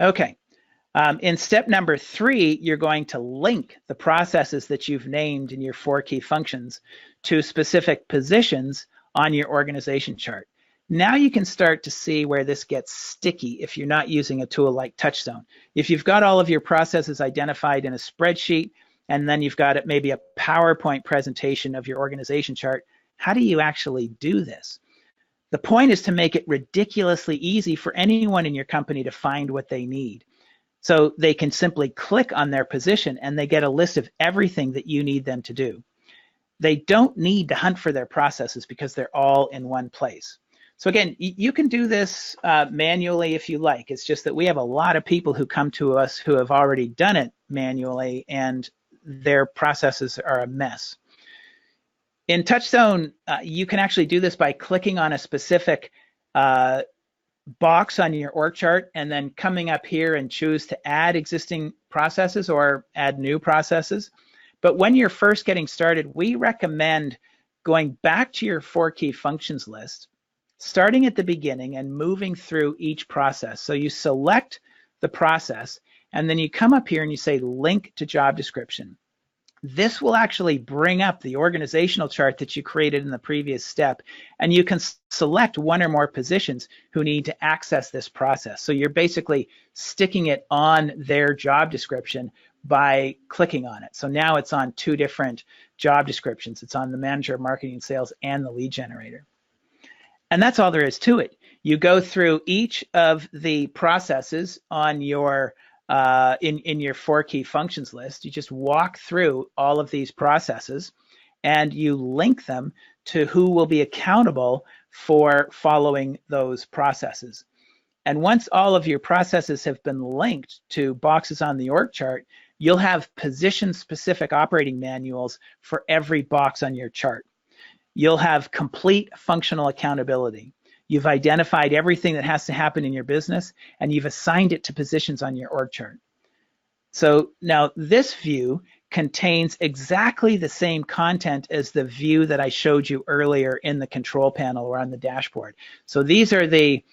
Okay. In step number 3, you're going to link the processes that you've named in your 4 key functions to specific positions on your organization chart. Now you can start to see where this gets sticky if you're not using a tool like Touchstone. If you've got all of your processes identified in a spreadsheet, and then you've got maybe a PowerPoint presentation of your organization chart, how do you actually do this? The point is to make it ridiculously easy for anyone in your company to find what they need. So they can simply click on their position and they get a list of everything that you need them to do. They don't need to hunt for their processes because they're all in one place. So again, you can do this manually if you like. It's just that we have a lot of people who come to us who have already done it manually and their processes are a mess. In Touchstone, you can actually do this by clicking on a specific box on your org chart and then coming up here and choose to add existing processes or add new processes. But when you're first getting started, we recommend going back to your 4 key functions list, starting at the beginning and moving through each process. So you select the process and then you come up here and you say link to job description. This will actually bring up the organizational chart that you created in the previous step, and you can select one or more positions who need to access this process. So you're basically sticking it on their job description by clicking on it. So now it's on 2 different job descriptions. It's on the manager of marketing and sales and the lead generator. And that's all there is to it. You go through each of the processes on your in your 4 key functions list. You just walk through all of these processes and you link them to who will be accountable for following those processes. And once all of your processes have been linked to boxes on the org chart, you'll have position-specific operating manuals for every box on your chart. You'll have complete functional accountability. You've identified everything that has to happen in your business, and you've assigned it to positions on your org chart. So now this view contains exactly the same content as the view that I showed you earlier in the control panel or on the dashboard. So these are the,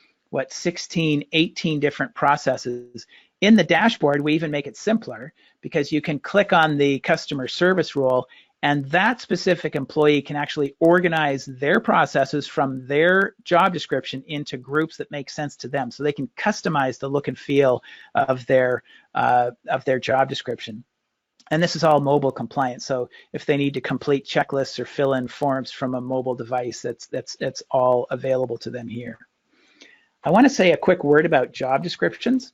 16, 18 different processes. In the dashboard, we even make it simpler because you can click on the customer service role and that specific employee can actually organize their processes from their job description into groups that make sense to them. So they can customize the look and feel of their job description. And this is all mobile compliant. So if they need to complete checklists or fill in forms from a mobile device, that's all available to them here. I want to say a quick word about job descriptions.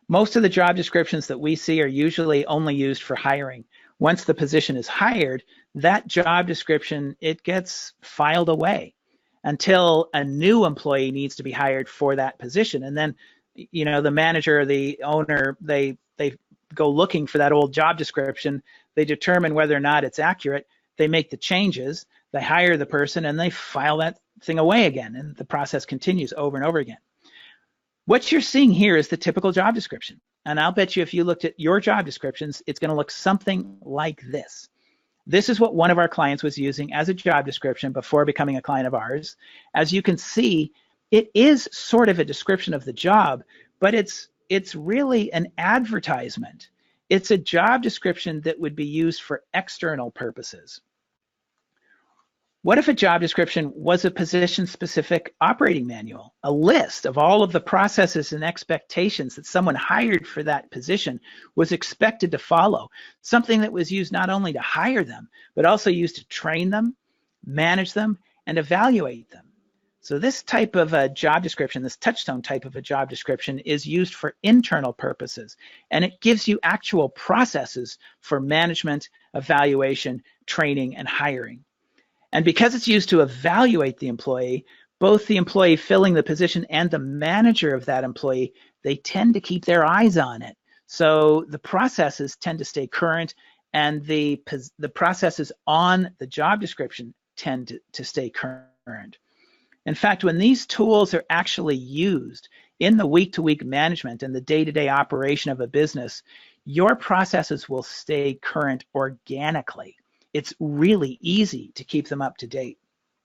Most of the job descriptions that we see are usually only used for hiring. Once the position is hired, that job description, it gets filed away until a new employee needs to be hired for that position. And then, you know, the manager or the owner, they go looking for that old job description. They determine whether or not it's accurate. They make the changes, they hire the person, and they file that thing away again. And the process continues over and over again. What you're seeing here is the typical job description. And I'll bet you if you looked at your job descriptions, it's going to look something like this. This is what one of our clients was using as a job description before becoming a client of ours. As you can see, it is sort of a description of the job, but it's really an advertisement. It's a job description that would be used for external purposes. What if a job description was a position-specific operating manual, a list of all of the processes and expectations that someone hired for that position was expected to follow, something that was used not only to hire them, but also used to train them, manage them, and evaluate them. So this type of a job description, this Touchstone type of a job description, is used for internal purposes, and it gives you actual processes for management, evaluation, training, and hiring. And because it's used to evaluate the employee, both the employee filling the position and the manager of that employee, they tend to keep their eyes on it. So the processes tend to stay current, and the processes on the job description tend to stay current. In fact, when these tools are actually used in the week-to-week management and the day-to-day operation of a business, your processes will stay current organically. It's really easy to keep them up to date.